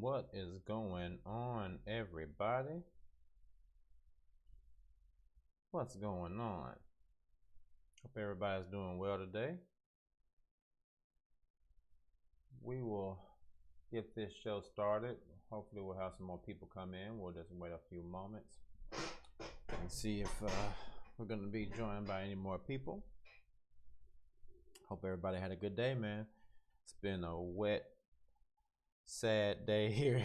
What is going on, everybody? What's going on? Hope everybody's doing well today. We will get this show started. Hopefully, we'll have some more people come in. We'll just wait a few moments and see if we're going to be joined by any more people. Hope everybody had a good day, man. It's been a wet, sad day here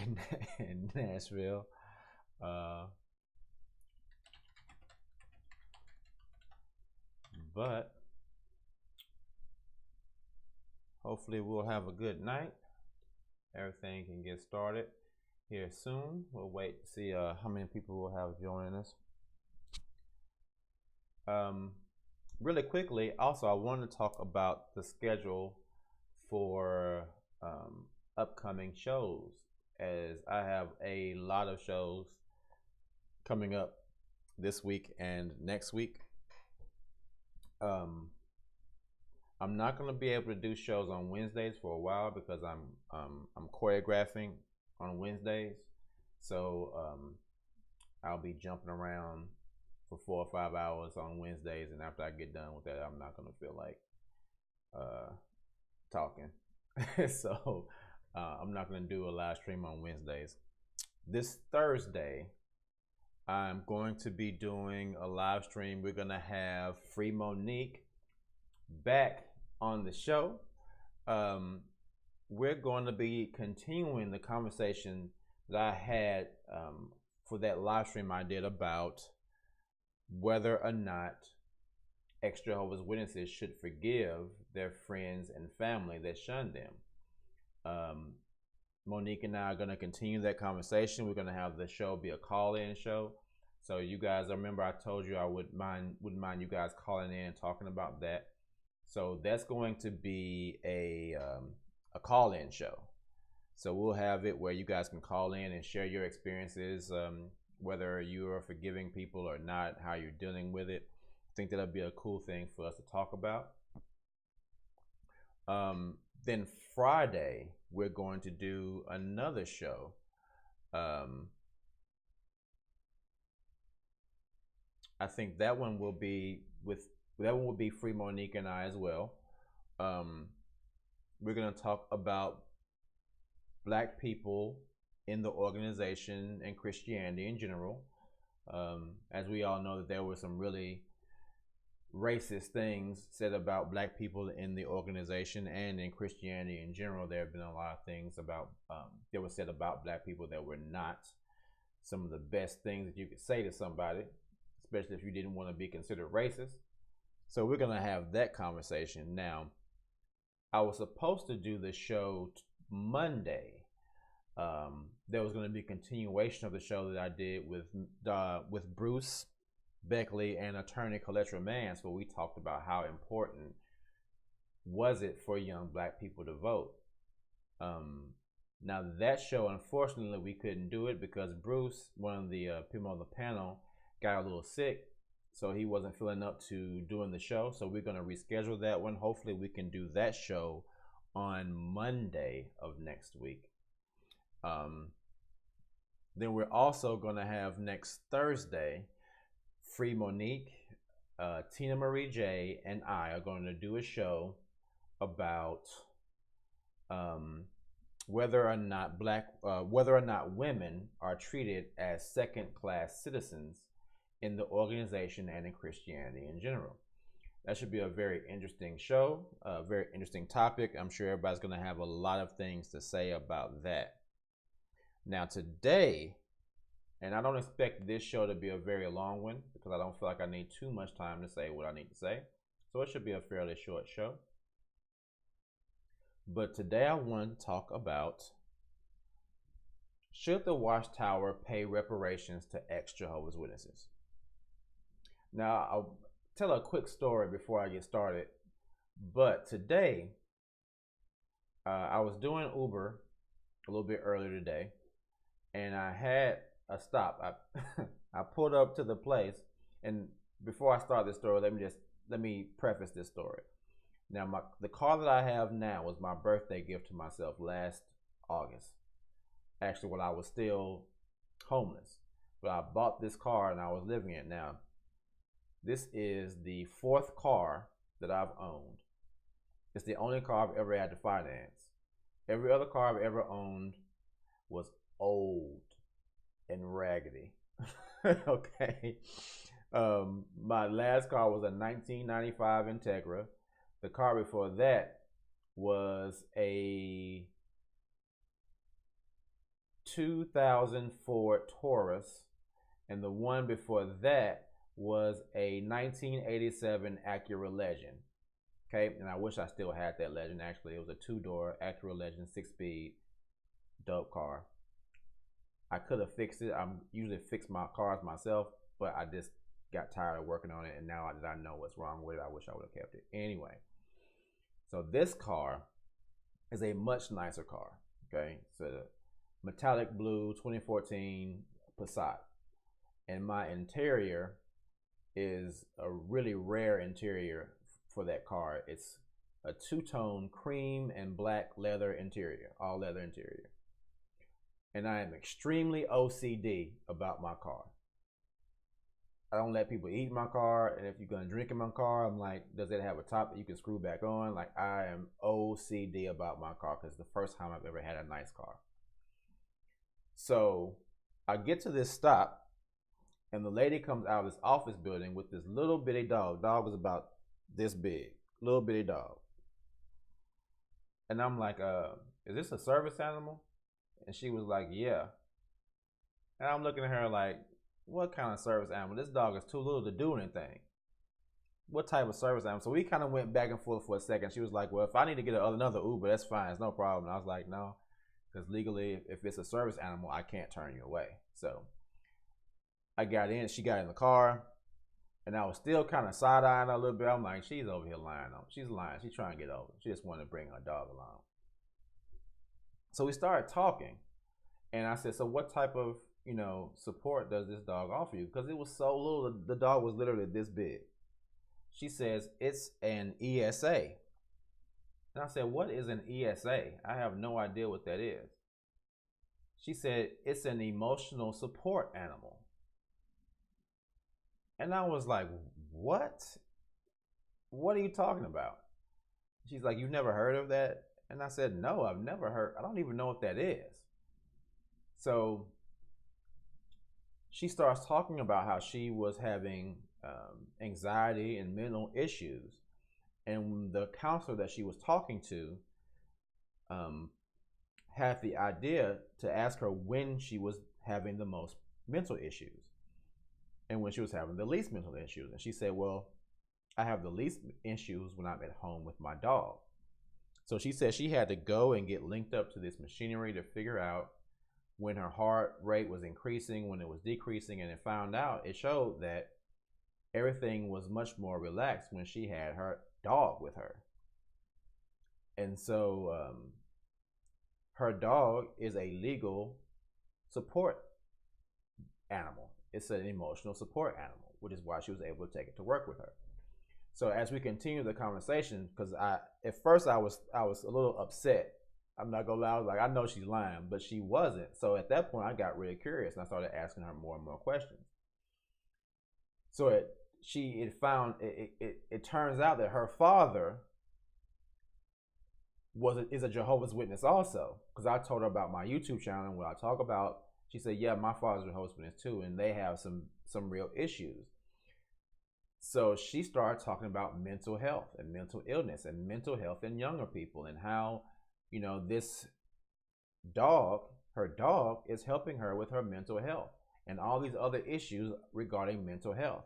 in Nashville. But hopefully we'll have a good night. Everything can get started here soon. We'll wait to see how many people we'll have joining us. Really quickly, also I want to talk about the schedule for upcoming shows, as I have a lot of shows coming up this week and next week. I'm not going to be able to do shows on Wednesdays for a while because I'm choreographing on Wednesdays, so I'll be jumping around for 4 or 5 hours on Wednesdays, and after I get done with that, I'm not going to feel like talking. So I'm not going to do a live stream on Wednesdays. This Thursday, I'm going to be doing a live stream. We're going to have Free Monique back on the show. We're going to be continuing the conversation that I had for that live stream I did about whether or not ex-Jehovah's Witnesses should forgive their friends and family that shunned them. Monique and I are going to continue that conversation. We're going to have the show be a call-in show. So you guys, I remember I told you I wouldn't mind you guys calling in and talking about that. So that's going to be a call-in show. So we'll have it where you guys can call in and share your experiences, whether you are forgiving people or not, how you're dealing with it. I think that'll be a cool thing for us to talk about. Then Friday, we're going to do another show. I think that one will be Free Monique and I as well. We're going to talk about Black people in the organization and Christianity in general. As we all know, that there were some really racist things said about Black people in the organization and in Christianity in general. There have been a lot of things about that were said about Black people that were not some of the best things that you could say to somebody, especially if you didn't want to be considered racist. So we're going to have that conversation. Now, I was supposed to do the show Monday. There was going to be a continuation of the show that I did with Bruce Beckley and attorney Colette Mans, where we talked about how important was it for young Black people to vote. Now that show, unfortunately, we couldn't do it because Bruce, one of the people on the panel, got a little sick, so he wasn't feeling up to doing the show. So we're going to reschedule that one. Hopefully we can do that show on Monday of next week. Then we're also going to have next Thursday, Free Monique, Tina Marie J, and I are going to do a show about whether or not women are treated as second-class citizens in the organization and in Christianity in general. That should be a very interesting show, a very interesting topic. I'm sure everybody's going to have a lot of things to say about that. Now today, and I don't expect this show to be a very long one because I don't feel like I need too much time to say what I need to say. So it should be a fairly short show. But today I want to talk about, should the watchtower pay reparations to ex-Jehovah's Witnesses? Now, I'll tell a quick story before I get started. But today, I was doing Uber a little bit earlier today, and I had a stop. I pulled up to the place, and before I start this story, let me preface this story. Now, the car that I have now was my birthday gift to myself last August. actually while I was still homeless. But I bought this car and I was living in it. Now, this is the 4th car that I've owned. It's the only car I've ever had to finance. Every other car I've ever owned was old and raggedy. Okay. My last car was a 1995 Integra. The car before that was a 2004 Taurus, and the one before that was a 1987 Acura Legend. Okay, and I wish I still had that Legend. Actually, it was a 2-door Acura Legend, 6-speed, dope car. I could have fixed it. I usually fix my cars myself, but I just got tired of working on it, and now that I know what's wrong with it, I wish I would have kept it. Anyway, so this car is a much nicer car. Okay, it's a metallic blue 2014 Passat, and my interior is a really rare interior for that car. It's a 2-tone cream and black leather interior, all leather interior. And I am extremely OCD about my car. I don't let people eat in my car, and if you're gonna drink in my car, I'm like, does it have a top that you can screw back on? Like, I am OCD about my car because it's the first time I've ever had a nice car. So I get to this stop, and the lady comes out of this office building with this little bitty dog. Dog was about this big, little bitty dog. And I'm like, is this a service animal? And she was like, yeah. And I'm looking at her like, what kind of service animal? This dog is too little to do anything. What type of service animal? So we kind of went back and forth for a second. She was like, well, if I need to get another Uber, that's fine. It's no problem. And I was like, no, because legally, if it's a service animal, I can't turn you away. So I got in. She got in the car, and I was still kind of side-eyeing her a little bit. I'm like, she's over here lying. She's lying. She's trying to get over. She just wanted to bring her dog along. So we started talking, and I said, so what type of, support does this dog offer you? Because it was so little, the dog was literally this big. She says, it's an ESA. And I said, what is an ESA? I have no idea what that is. She said, it's an emotional support animal. And I was like, what? What are you talking about? She's like, you've never heard of that? And I said, no, I've never heard. I don't even know what that is. So she starts talking about how she was having anxiety and mental issues. And the counselor that she was talking to had the idea to ask her when she was having the most mental issues and when she was having the least mental issues. And she said, well, I have the least issues when I'm at home with my dog. So she said she had to go and get linked up to this machinery to figure out when her heart rate was increasing, when it was decreasing, and it showed that everything was much more relaxed when she had her dog with her. And so her dog is a legal support animal. It's an emotional support animal, which is why she was able to take it to work with her. So as we continue the conversation, because at first I was a little upset. I'm not gonna lie, I was like, I know she's lying, but she wasn't. So at that point, I got really curious and I started asking her more and more questions. So it turns out that her father is a Jehovah's Witness also, because I told her about my YouTube channel and what I talk about. She said, yeah, my father's a Jehovah's Witness too, and they have some real issues. So she started talking about mental health and mental illness and mental health in younger people, and how, this dog, her dog, is helping her with her mental health and all these other issues regarding mental health.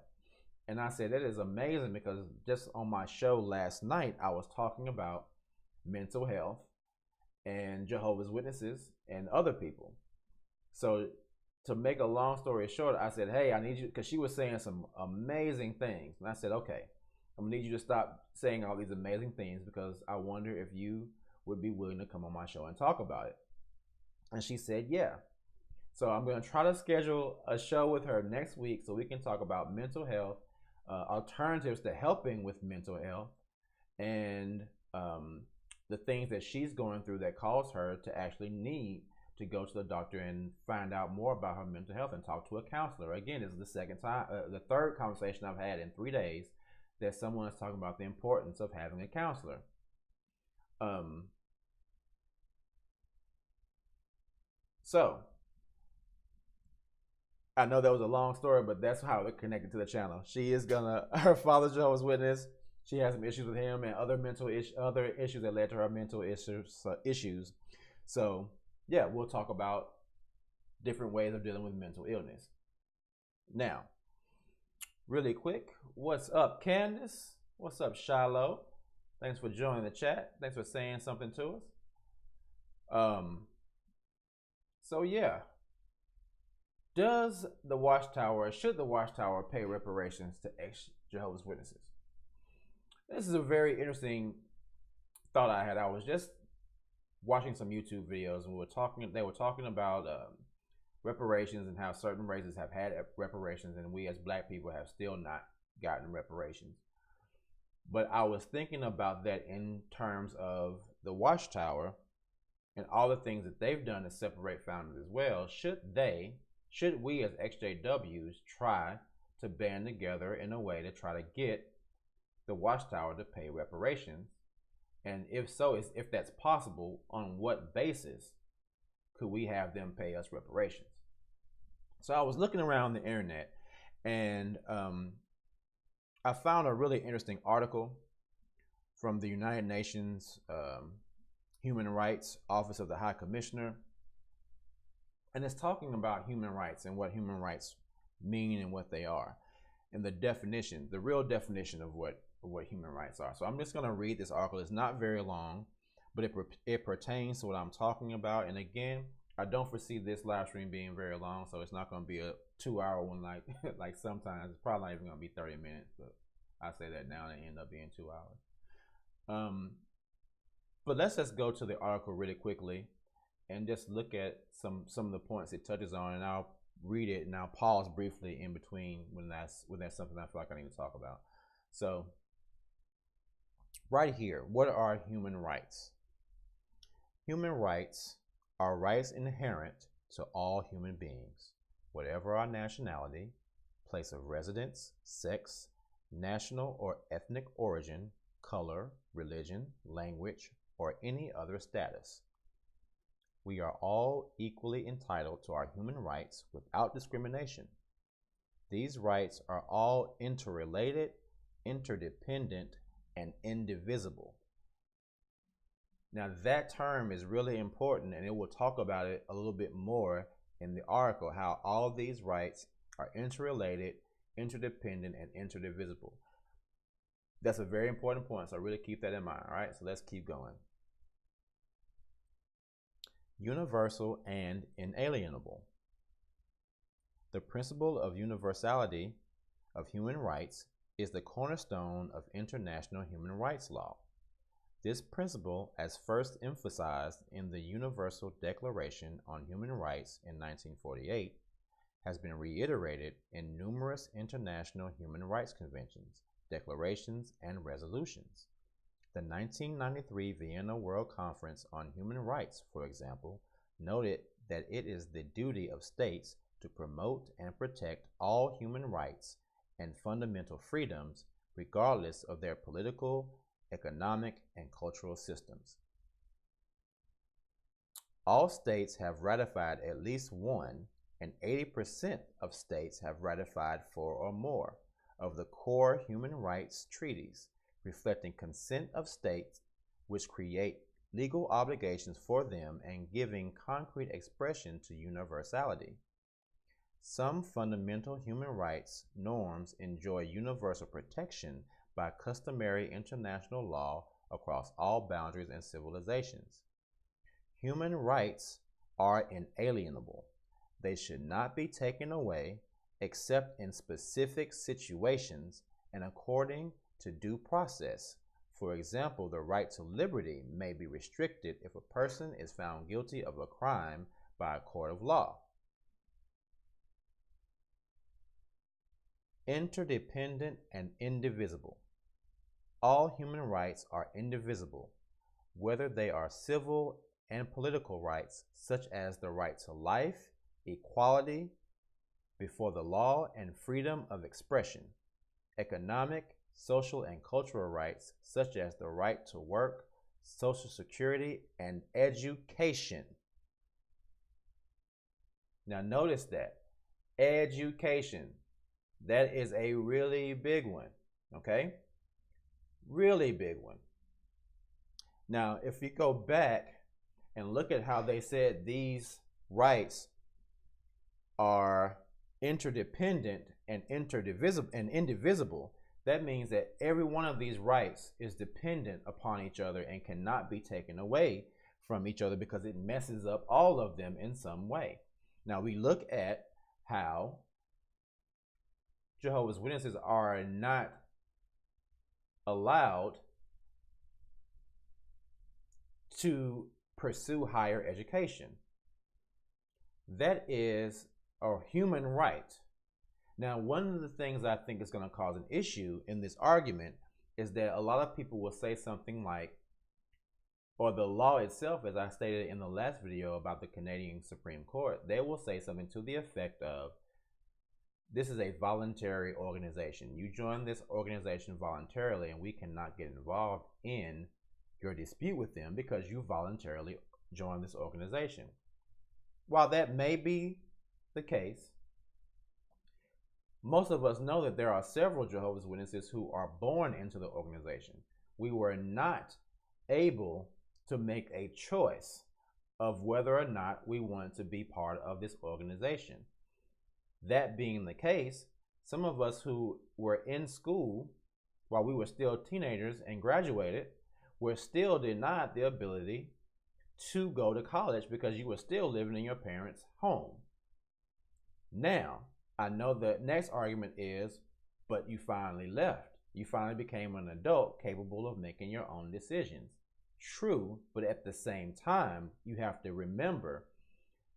And I said, that is amazing, because just on my show last night, I was talking about mental health and Jehovah's Witnesses and other people. So to make a long story short, I said, hey, I need you, because she was saying some amazing things. And I said, okay, I'm gonna need you to stop saying all these amazing things, because I wonder if you would be willing to come on my show and talk about it. And she said, yeah. So I'm gonna try to schedule a show with her next week so we can talk about mental health, alternatives to helping with mental health, and the things that she's going through that cause her to actually need to go to the doctor and find out more about her mental health and talk to a counselor. Again, this is the third conversation I've had in 3 days that someone is talking about the importance of having a counselor. So I know that was a long story, but that's how it connected to the channel. She is her father's Jehovah's Witness. She has some issues with him and other issues that led to her mental issues. So yeah, we'll talk about different ways of dealing with mental illness. Now, really quick, what's up, Candace? What's up, Shiloh? Thanks for joining the chat. Thanks for saying something to us. So yeah, should the watchtower pay reparations to ex-Jehovah's Witnesses? This is a very interesting thought I had. I was just watching some YouTube videos and they were talking about reparations and how certain races have had reparations and we as black people have still not gotten reparations. But I was thinking about that in terms of the watchtower and all the things that they've done to separate founders as well. Should we as XJWs try to band together in a way to try to get the watchtower to pay reparations? And if so, if that's possible, on what basis could we have them pay us reparations? So I was looking around the internet and I found a really interesting article from the United Nations Human Rights Office of the High Commissioner. And it's talking about human rights and what human rights mean and what they are. And the real definition of what human rights are. So I'm just going to read this article. It's not very long, but it pertains to what I'm talking about. And again, I don't foresee this live stream being very long, so it's not going to be a 2-hour one like sometimes. It's probably not even going to be 30 minutes, but I say that now and it end up being 2 hours. But let's just go to the article really quickly and just look at some of the points it touches on, and I'll read it and I'll pause briefly in between when that's something I feel like I need to talk about. So right here, what are human rights? Human rights are rights inherent to all human beings, whatever our nationality, place of residence, sex, national or ethnic origin, color, religion, language, or any other status. We are all equally entitled to our human rights without discrimination. These rights are all interrelated, interdependent, and indivisible. Now that term is really important, and it will talk about it a little bit more in the article, how all these rights are interrelated, interdependent, and interdivisible. That's a very important point, so really keep that in mind. All right, so let's keep going. Universal and inalienable. The principle of universality of human rights is the cornerstone of international human rights law. This principle, as first emphasized in the Universal Declaration on Human Rights in 1948, has been reiterated in numerous international human rights conventions, declarations, and resolutions. The 1993 Vienna World Conference on Human Rights, for example, noted that it is the duty of states to promote and protect all human rights and fundamental freedoms, regardless of their political, economic, and cultural systems. All states have ratified at least one, and 80% of states have ratified 4 or more of the core human rights treaties, reflecting consent of states which create legal obligations for them and giving concrete expression to universality. Some fundamental human rights norms enjoy universal protection by customary international law across all boundaries and civilizations. Human rights are inalienable. They should not be taken away except in specific situations and according to due process. For example, the right to liberty may be restricted if a person is found guilty of a crime by a court of law. Interdependent and indivisible. All human rights are indivisible, whether they are civil and political rights, such as the right to life, equality before the law, and freedom of expression. Economic, social, and cultural rights, such as the right to work, Social Security, and education. Now, notice that education, that is a really big one, okay? Really big one. Now, if you go back and look at how they said these rights are interdependent and indivisible, that means that every one of these rights is dependent upon each other and cannot be taken away from each other because it messes up all of them in some way. Now, we look at how Jehovah's Witnesses are not allowed to pursue higher education. That is a human right. Now, one of the things I think is going to cause an issue in this argument is that a lot of people will say something like, or the law itself, as I stated in the last video about the Canadian Supreme Court, they will say something to the effect of, this is a voluntary organization. You join this organization voluntarily, and we cannot get involved in your dispute with them because you voluntarily joined this organization. While that may be the case, most of us know that there are several Jehovah's Witnesses who are born into the organization. We were not able to make a choice of whether or not we wanted to be part of this organization. That being the case, some of us who were in school while we were still teenagers and graduated were still denied the ability to go to college because you were still living in your parents' home. Now, I know the next argument is, but you finally left. You finally became an adult capable of making your own decisions. True, but at the same time, you have to remember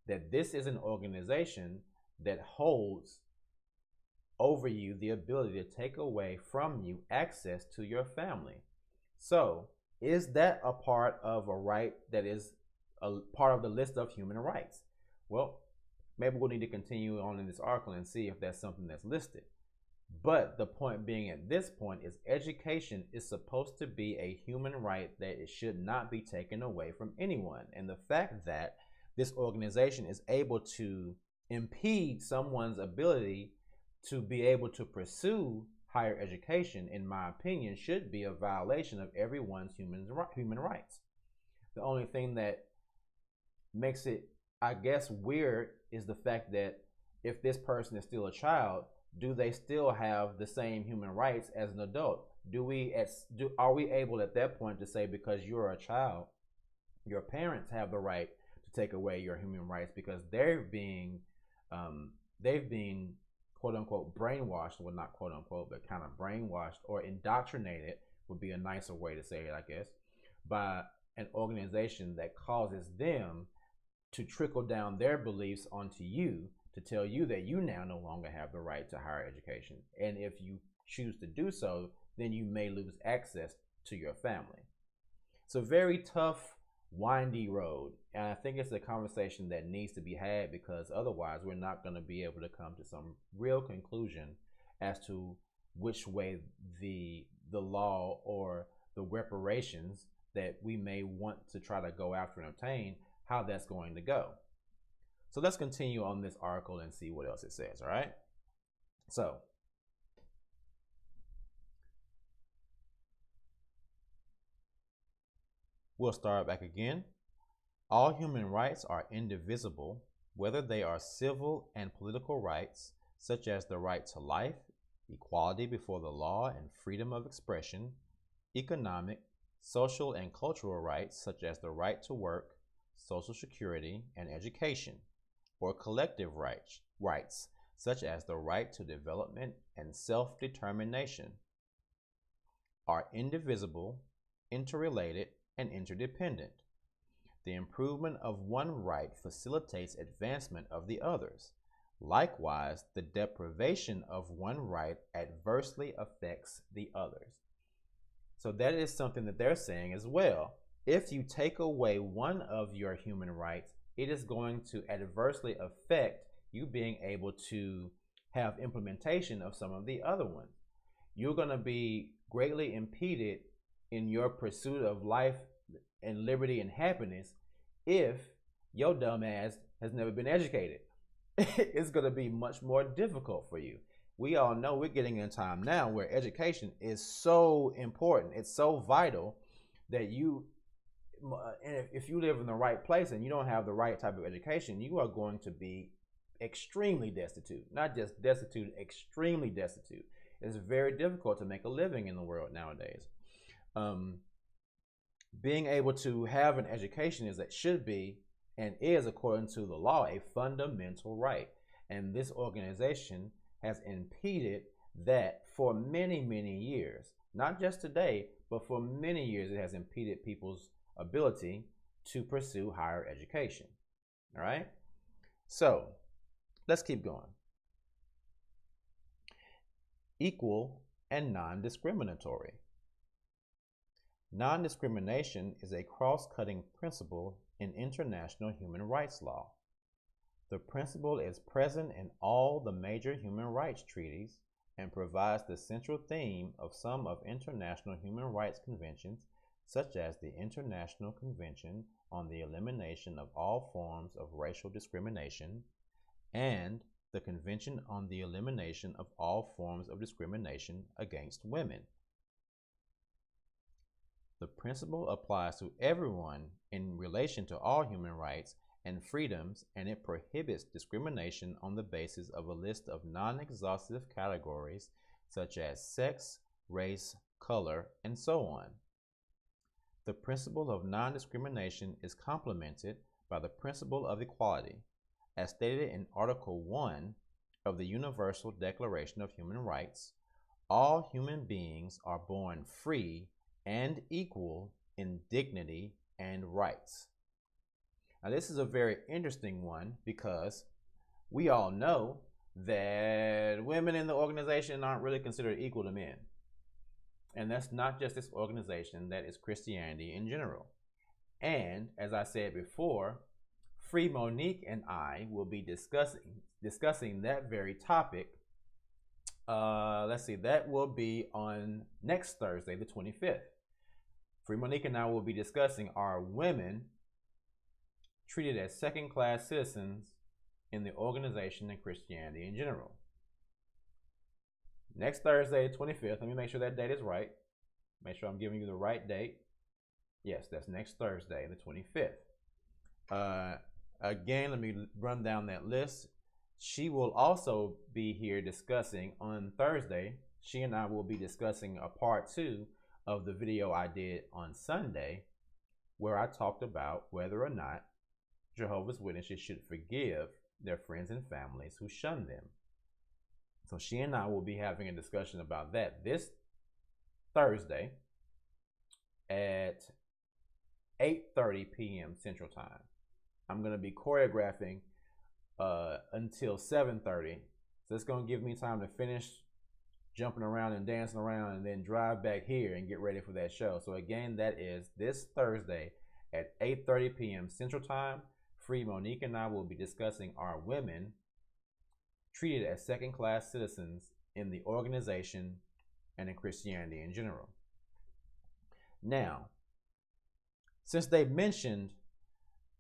that this is an organization that holds over you the ability to take away from you access to your family. So, is that a part of a right that is a part of the list of human rights? Well, maybe we'll need to continue on in this article and see if that's something that's listed. But the point being at this point is education is supposed to be a human right that it should not be taken away from anyone. And the fact that this organization is able to impede someone's ability to be able to pursue higher education, in my opinion, should be a violation of everyone's human rights. The only thing that makes it, I guess, weird is the fact that if this person is still a child, do they still have the same human rights as an adult? Are we able at that point to say, because you're a child, your parents have the right to take away your human rights because they've been quote unquote brainwashed, well, not quote unquote, but kind of brainwashed or indoctrinated would be a nicer way to say it, I guess, by an organization that causes them to trickle down their beliefs onto you to tell you that you now no longer have the right to higher education. And if you choose to do so, then you may lose access to your family. It's a very tough, windy road. And I think it's a conversation that needs to be had because otherwise we're not going to be able to come to some real conclusion as to which way the law or the reparations that we may want to try to go after and obtain, how that's going to go. So let's continue on this article and see what else it says, all right? So, we'll start back again. All human rights are indivisible, whether they are civil and political rights, such as the right to life, equality before the law, and freedom of expression, economic, social, and cultural rights, such as the right to work, Social Security, and education, or collective rights, such as the right to development and self-determination, are indivisible, interrelated, and interdependent. The improvement of one right facilitates advancement of the others. Likewise, the deprivation of one right adversely affects the others. So that is something that they're saying as well. if you take away one of your human rights, it is going to adversely affect you being able to have implementation of some of the other ones. You're going to be greatly impeded in your pursuit of life and liberty and happiness if your dumb ass has never been educated. It's going to be much more difficult for you. We all know we're getting in a time now where education is so important. It's so vital that if you live in the right place and you don't have the right type of education, you are going to be extremely destitute. Not just destitute, extremely destitute. It's very difficult to make a living in the world nowadays. Being able to have an education should be and is, according to the law, a fundamental right. And this organization has impeded that for many, many years. Not just today, but for many years, it has impeded people's ability to pursue higher education. All right? So, let's keep going. Equal and non-discriminatory. Non-discrimination is a cross-cutting principle in international human rights law. The principle is present in all the major human rights treaties and provides the central theme of some of international human rights conventions, such as the International Convention on the Elimination of All Forms of Racial Discrimination and the Convention on the Elimination of All Forms of Discrimination Against Women. The principle applies to everyone in relation to all human rights and freedoms, and it prohibits discrimination on the basis of a list of non-exhaustive categories such as sex, race, color, and so on. The principle of non-discrimination is complemented by the principle of equality, as stated in Article 1 of the Universal Declaration of Human Rights. All human beings are born free and equal in dignity and rights. Now, this is a very interesting one because we all know that women in the organization aren't really considered equal to men. And that's not just this organization, that is Christianity in general. And as I said before, Free Monique and I will be discussing that very topic. That will be on next Thursday, the 25th. Free Monique and I will be discussing, are women treated as second-class citizens in the organization and Christianity in general? Next Thursday, the 25th. Let me make sure that date is right. Make sure I'm giving you the right date. Yes, that's next Thursday, the 25th. Again, let me run down that list. She will also be here discussing on Thursday. She and I will be discussing a part 2 of the video I did on Sunday, where I talked about whether or not Jehovah's Witnesses should forgive their friends and families who shun them. So she and I will be having a discussion about that this Thursday at 8:30 p.m. Central Time. I'm going to be choreographing until 7:30. So it's going to give me time to finish jumping around and dancing around and then drive back here and get ready for that show. So again, that is this Thursday at 8:30 p.m. Central Time. Free Monique and I will be discussing, are women treated as second-class citizens in the organization and in Christianity in general. Now, since they mentioned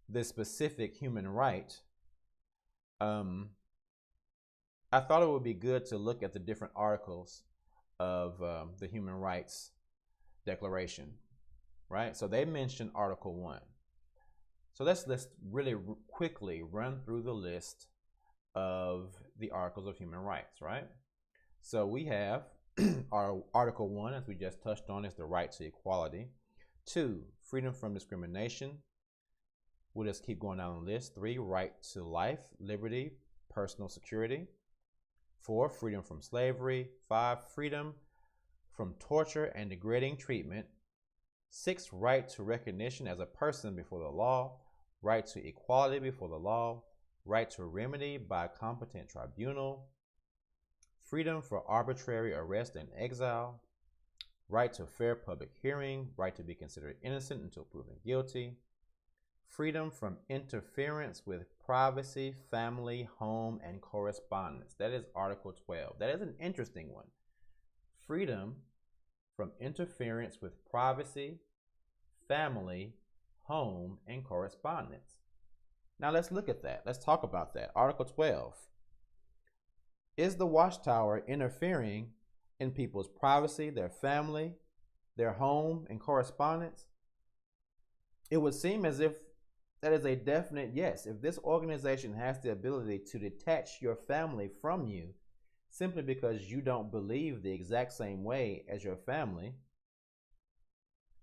this specific human right, I thought it would be good to look at the different articles of the Human Rights Declaration, right? So they mentioned Article 1. So let's really quickly run through the list of the Articles of Human Rights, right? So we have our Article 1, as we just touched on, is the right to equality. 2, freedom from discrimination. We'll just keep going down the list. 3, right to life, liberty, personal security. 4, freedom from slavery. 5, freedom from torture and degrading treatment. 6, right to recognition as a person before the law. Right to equality before the law. Right to remedy by a competent tribunal. Freedom for arbitrary arrest and exile. right to fair public hearing, right to be considered innocent until proven guilty, freedom from interference with privacy, family, home, and correspondence. That is Article 12. That is an interesting one. Freedom from interference with privacy, family, home, and correspondence. Now let's look at that. Let's talk about that. Article 12. Is the watchtower interfering in people's privacy, their family, their home, and correspondence? It would seem as if that is a definite yes. If this organization has the ability to detach your family from you simply because you don't believe the exact same way as your family,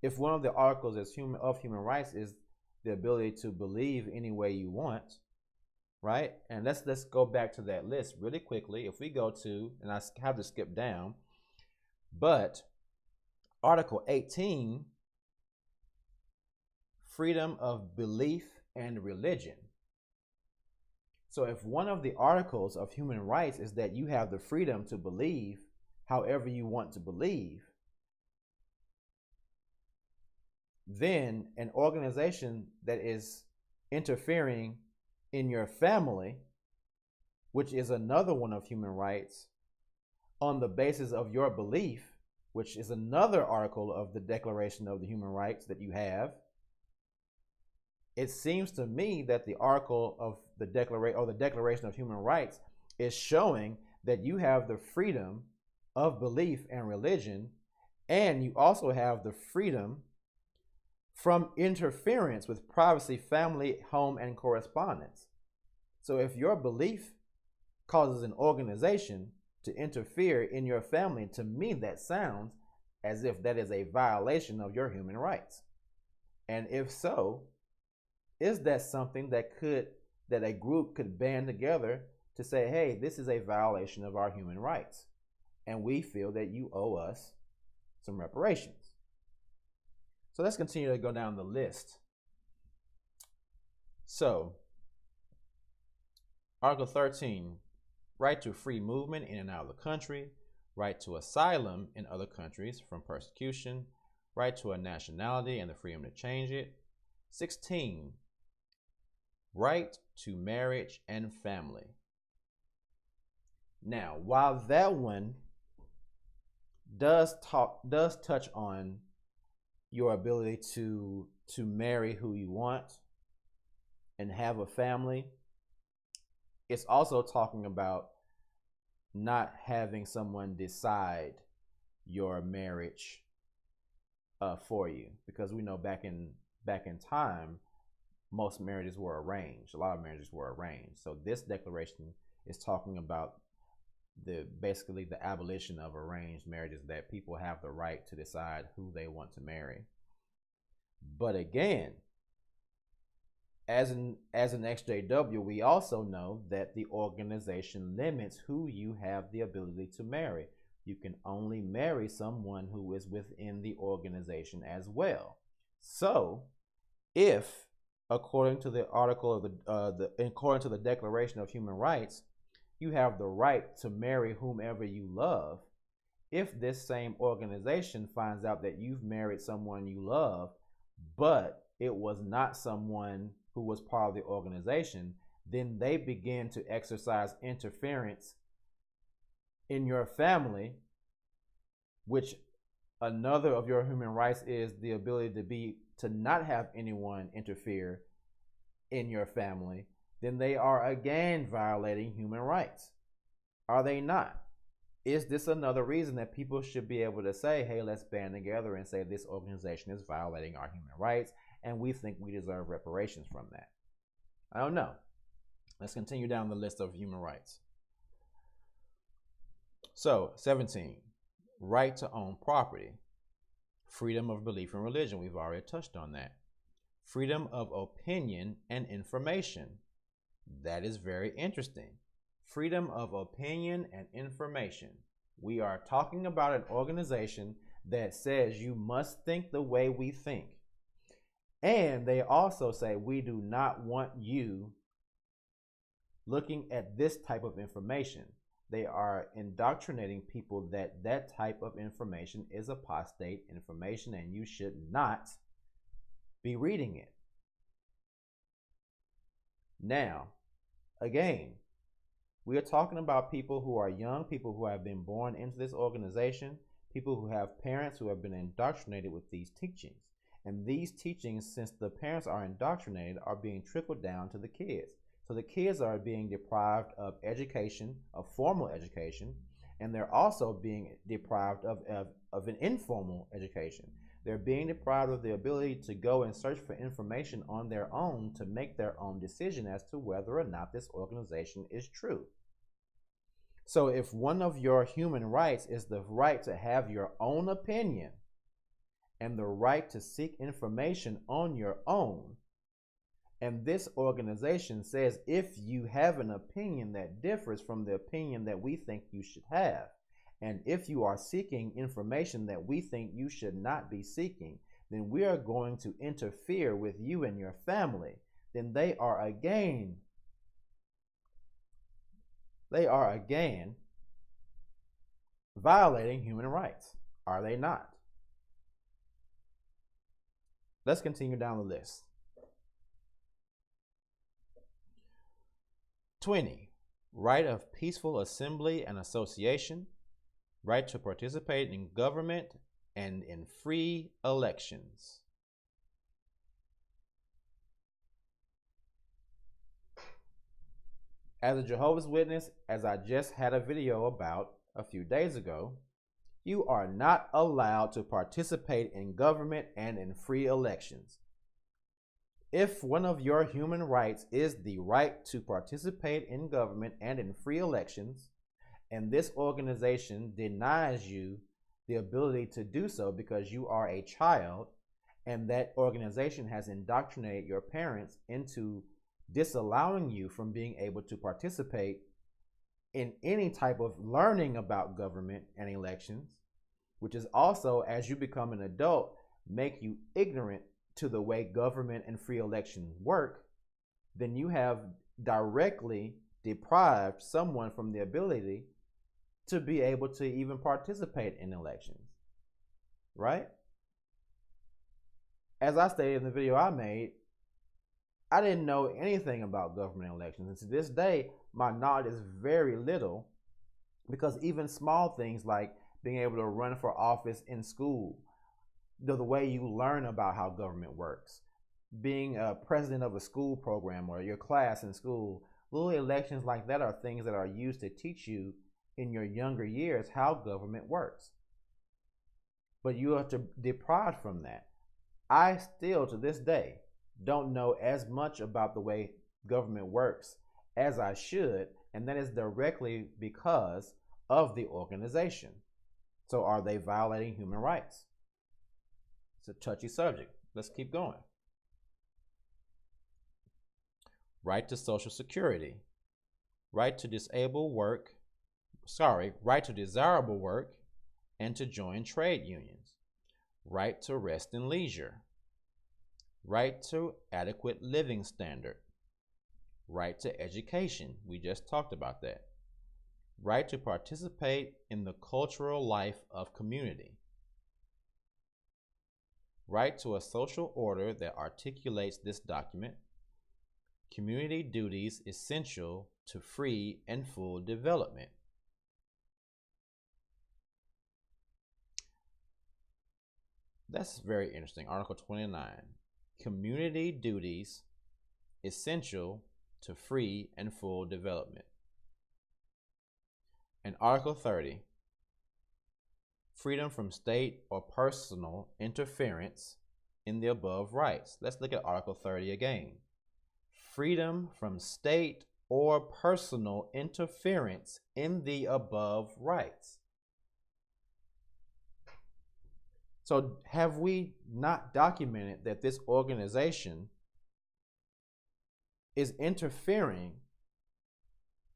if one of the articles of human rights is the ability to believe any way you want, right? And let's go back to that list really quickly. If we go to, and I have to skip down, but Article 18, freedom of belief and religion. So if one of the articles of human rights is that you have the freedom to believe however you want to believe, then an organization that is interfering in your family, which is another one of human rights, on the basis of your belief, which is another article of the Declaration of the Human Rights that you have, it seems to me that the article of the Declaration of Human Rights is showing that you have the freedom of belief and religion, and you also have the freedom from interference with privacy, family, home, and correspondence. So if your belief causes an organization to interfere in your family, to me that sounds as if that is a violation of your human rights. And if so, is that something that a group could band together to say, hey, this is a violation of our human rights, and we feel that you owe us some reparations? So let's continue to go down the list. So, Article 13, right to free movement in and out of the country, right to asylum in other countries from persecution, right to a nationality and the freedom to change it. 16, right to marriage and family. Now, while that one does touch on your ability to marry who you want and have a family, it's also talking about not having someone decide your marriage for you, because we know back in time, most marriages were arranged. A lot of marriages were arranged. So this declaration is talking about basically the abolition of arranged marriages, that people have the right to decide who they want to marry. But again, as an XJW, we also know that the organization limits who you have the ability to marry. You can only marry someone who is within the organization as well. So, if according to the article of according to the Declaration of Human Rights, you have the right to marry whomever you love, if this same organization finds out that you've married someone you love, but it was not someone who was part of the organization, then they begin to exercise interference in your family, which another of your human rights is the ability to not have anyone interfere in your family. Then they are again violating human rights. Are they not? Is this another reason that people should be able to say, hey, let's band together and say this organization is violating our human rights, and we think we deserve reparations from that? I don't know. Let's continue down the list of human rights. So, 17, right to own property. Freedom of belief and religion. We've already touched on that. Freedom of opinion and information. That is very interesting. Freedom of opinion and information. We are talking about an organization that says you must think the way we think. And they also say we do not want you looking at this type of information. they are indoctrinating people that that type of information is apostate information and you should not be reading it. Now, again, we are talking about people who are young, people who have been born into this organization, people who have parents who have been indoctrinated with these teachings. And these teachings, since the parents are indoctrinated, are being trickled down to the kids. So the kids are being deprived of education, of formal education, and they're also being deprived of an informal education. They're being deprived of the ability to go and search for information on their own to make their own decision as to whether or not this organization is true. So if one of your human rights is the right to have your own opinion and the right to seek information on your own, and this organization says if you have an opinion that differs from the opinion that we think you should have, and if you are seeking information that we think you should not be seeking, then we are going to interfere with you and your family, then they are again violating human rights, are they not? Let's continue down the list. 20. Right of peaceful assembly and association. Right to participate in government and in free elections. As a Jehovah's Witness, as I just had a video about a few days ago, you are not allowed to participate in government and in free elections. If one of your human rights is the right to participate in government and in free elections, and this organization denies you the ability to do so because you are a child, and that organization has indoctrinated your parents into disallowing you from being able to participate in any type of learning about government and elections, which is also, as you become an adult, make you ignorant to the way government and free elections work, then you have directly deprived someone from the ability to be able to even participate in elections, right? As I stated in the video I made, I didn't know anything about government elections. And to this day, my knowledge is very little, because even small things like being able to run for office in school, the way you learn about how government works, being a president of a school program or your class in school, little elections like that are things that are used to teach you in your younger years how government works. But you are deprived from that. I still, to this day, don't know as much about the way government works as I should, and that is directly because of the organization. So are they violating human rights? It's a touchy subject. Let's keep going. Right to Social Security. Right to desirable work and to join trade unions. Right to rest and leisure. Right to adequate living standard. Right to education. We just talked about that. Right to participate in the cultural life of community. Right to a social order that articulates this document. Community duties essential to free and full development. That's very interesting. Article 29. Community duties essential to free and full development. And Article 30. Freedom from state or personal interference in the above rights. Let's look at Article 30 again. Freedom from state or personal interference in the above rights. So have we not documented that this organization is interfering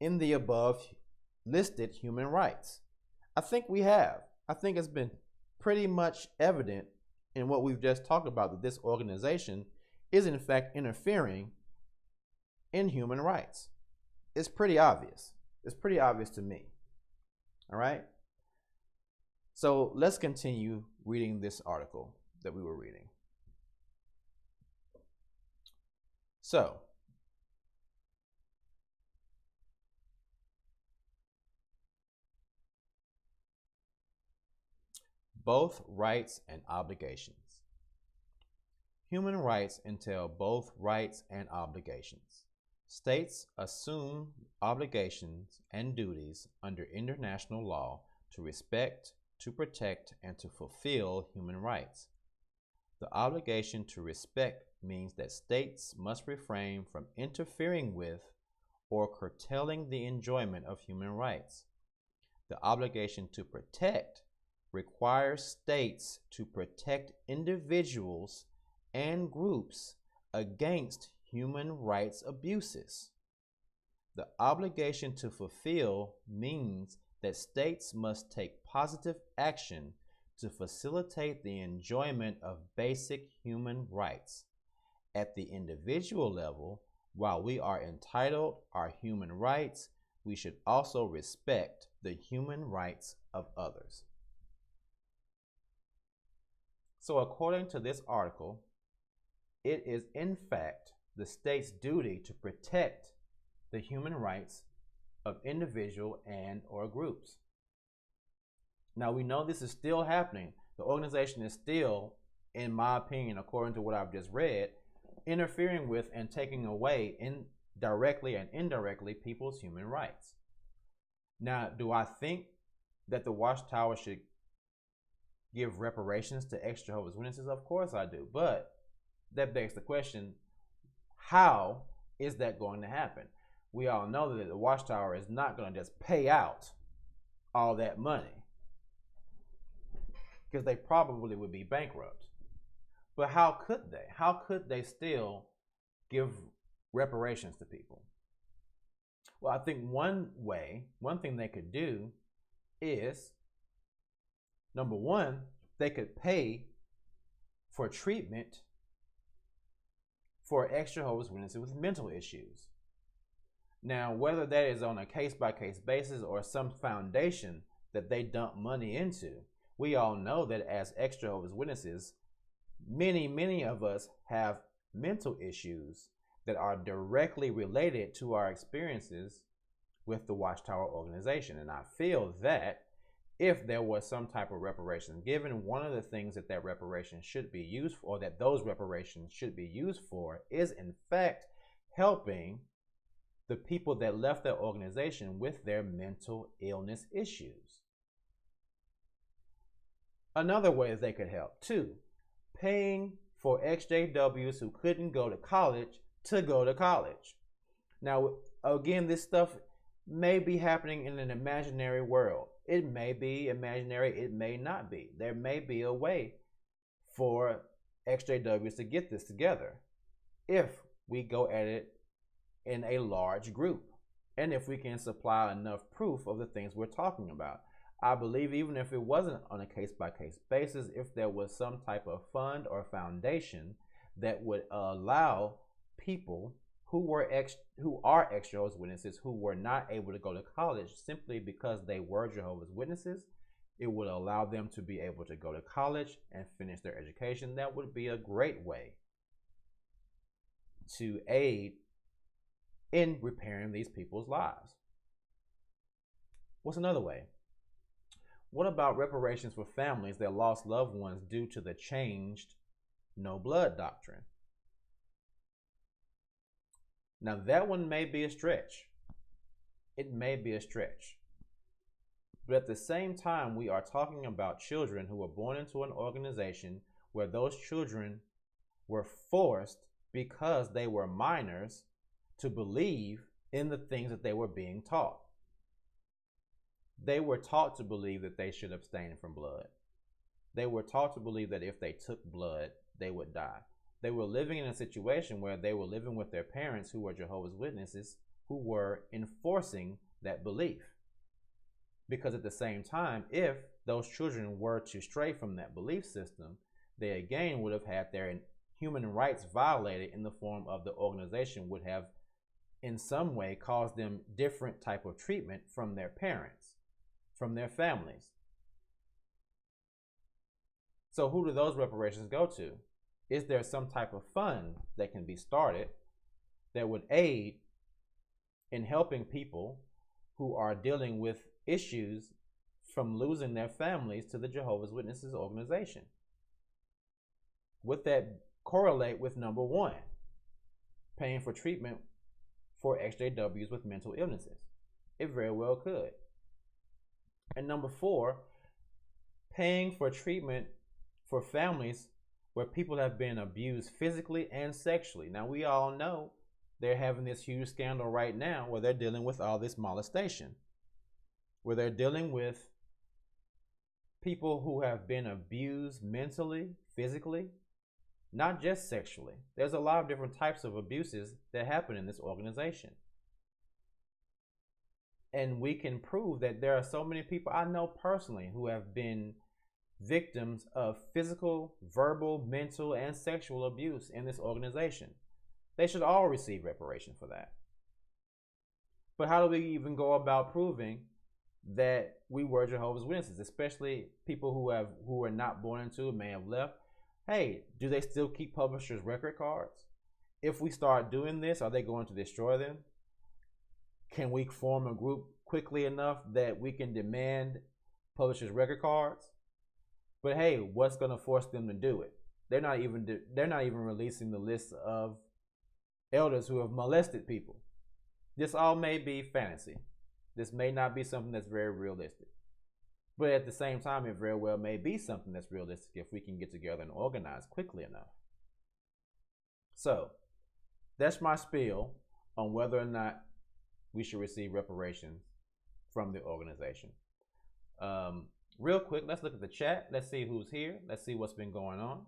in the above listed human rights? I think we have. I think it's been pretty much evident in what we've just talked about that this organization is in fact interfering in human rights. It's pretty obvious. It's pretty obvious to me. All right. So let's continue reading this article that we were reading. So, both rights and obligations. Human rights entail both rights and obligations. States assume obligations and duties under international law to respect, to protect, and to fulfill human rights. The obligation to respect means that states must refrain from interfering with or curtailing the enjoyment of human rights. The obligation to protect requires states to protect individuals and groups against human rights abuses. The obligation to fulfill means that states must take positive action to facilitate the enjoyment of basic human rights. At the individual level, while we are entitled our human rights, we should also respect the human rights of others. So according to this article, it is in fact the state's duty to protect the human rights of individual and or groups. Now we know this is still happening. The organization is still, in my opinion, according to what I've just read, interfering with and taking away directly and indirectly people's human rights. Now, do I think that the watchtower should give reparations to ex-Jehovah's Witnesses? Of course I do. But that begs the question, how is that going to happen? We all know that the watchtower is not going to just pay out all that money, because they probably would be bankrupt. But how could they? How could they still give reparations to people? Well, I think one thing they could do is, number one, they could pay for treatment for ex-Jehovah's Witnesses with mental issues. Now, whether that is on a case-by-case basis or some foundation that they dump money into, we all know that as ex-Jehovah's Witnesses, many of us have mental issues that are directly related to our experiences with the Watchtower organization. And I feel that if there was some type of reparation given, one of the things that that reparation should be used for, or that those reparations should be used for, is in fact helping the people that left their organization with their mental illness issues. Another way that they could help too, paying for ex-JWs who couldn't go to college to go to college. Now, again, this stuff may be happening in an imaginary world. It may be imaginary, it may not be. There may be a way for ex-JWs to get this together if we go at it in a large group, and if we can supply enough proof of the things we're talking about. I believe even if it wasn't on a case-by-case basis, if there was some type of fund or foundation that would allow people who are ex-Jehovah's Witnesses who were not able to go to college simply because they were Jehovah's Witnesses, it would allow them to be able to go to college and finish their education. That would be a great way to aid in repairing these people's lives. What's another way? What about reparations for families that lost loved ones due to the changed no blood doctrine? Now that one may be a stretch. It may be a stretch. But at the same time, we are talking about children who were born into an organization where those children were forced, because they were minors, to believe in the things that they were being taught. They were taught to believe that they should abstain from blood. They were taught to believe that if they took blood, they would die. They were living in a situation where they were living with their parents who were Jehovah's Witnesses, who were enforcing that belief. Because at the same time, if those children were to stray from that belief system, they again would have had their human rights violated in the form of the organization would have in some way caused them different type of treatment from their parents, from their families. So who do those reparations go to? Is there some type of fund that can be started that would aid in helping people who are dealing with issues from losing their families to the Jehovah's Witnesses organization? Would that correlate with number one, paying for treatment for XJWs with mental illnesses? It very well could. And number four, paying for treatment for families where people have been abused physically and sexually. Now, we all know they're having this huge scandal right now where they're dealing with all this molestation, where they're dealing with people who have been abused mentally, physically, not just sexually. There's a lot of different types of abuses that happen in this organization. And we can prove that there are so many people I know personally who have been victims of physical, verbal, mental, and sexual abuse in this organization. They should all receive reparation for that. But how do we even go about proving that we were Jehovah's Witnesses, especially people who were not born into it, may have left? Hey, do they still keep publishers' record cards? If we start doing this, are they going to destroy them? Can we form a group quickly enough that we can demand publishers' record cards? But hey, what's going to force them to do it? They're not even releasing the list of elders who have molested people. This all may be fantasy. This may not be something that's very realistic. But at the same time, it very well may be something that's realistic if we can get together and organize quickly enough. So that's my spiel on whether or not we should receive reparations from the organization. Real quick, let's look at the chat. Let's see who's here. Let's see what's been going on.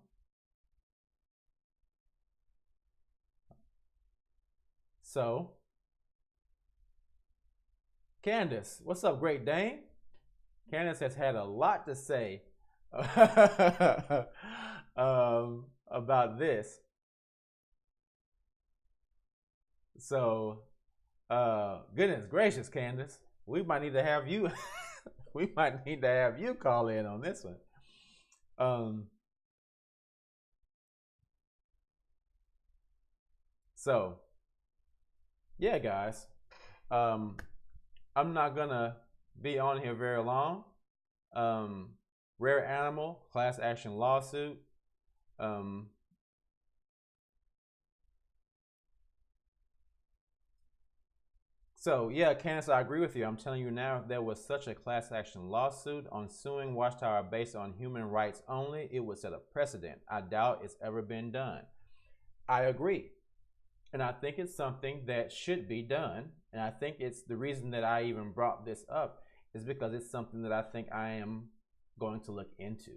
So, Candace, what's up, Great Dane? Candace has had a lot to say about this. So, goodness gracious, Candace, we might need to have you. We might need to have you call in on this one. So, yeah, guys, I'm not gonna be on here very long. Rare animal class action lawsuit. So yeah, Candace, I agree with you. I'm telling you now, if there was such a class action lawsuit on suing Watchtower based on human rights only, it would set a precedent. I doubt it's ever been done. I agree. And I think it's something that should be done. And I think it's the reason that I even brought this up is because it's something that I think I am going to look into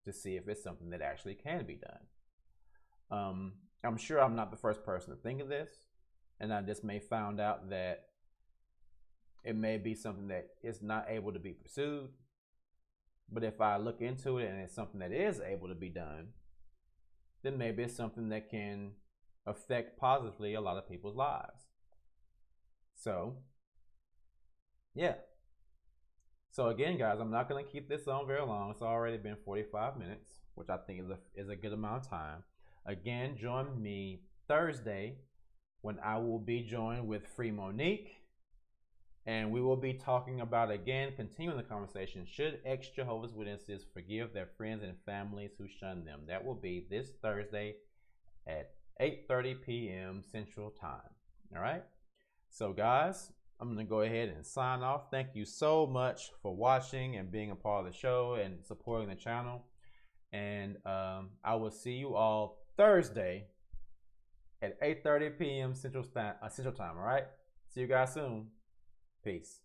to see if it's something that actually can be done. I'm sure I'm not the first person to think of this, and I just may found out that it may be something that is not able to be pursued. But if I look into it and it's something that is able to be done, then maybe it's something that can affect positively a lot of people's lives. So, yeah. So again, guys, I'm not going to keep this on very long. It's already been 45 minutes, which I think is a good amount of time. Again, join me Thursday when I will be joined with Free Monique. And we will be talking about, again, continuing the conversation, should ex-Jehovah's Witnesses forgive their friends and families who shun them? That will be this Thursday at 8:30 p.m. Central Time. All right? So, guys, I'm going to go ahead and sign off. Thank you so much for watching and being a part of the show and supporting the channel. And I will see you all Thursday at 8:30 p.m. Central Time. All right? See you guys soon. Peace.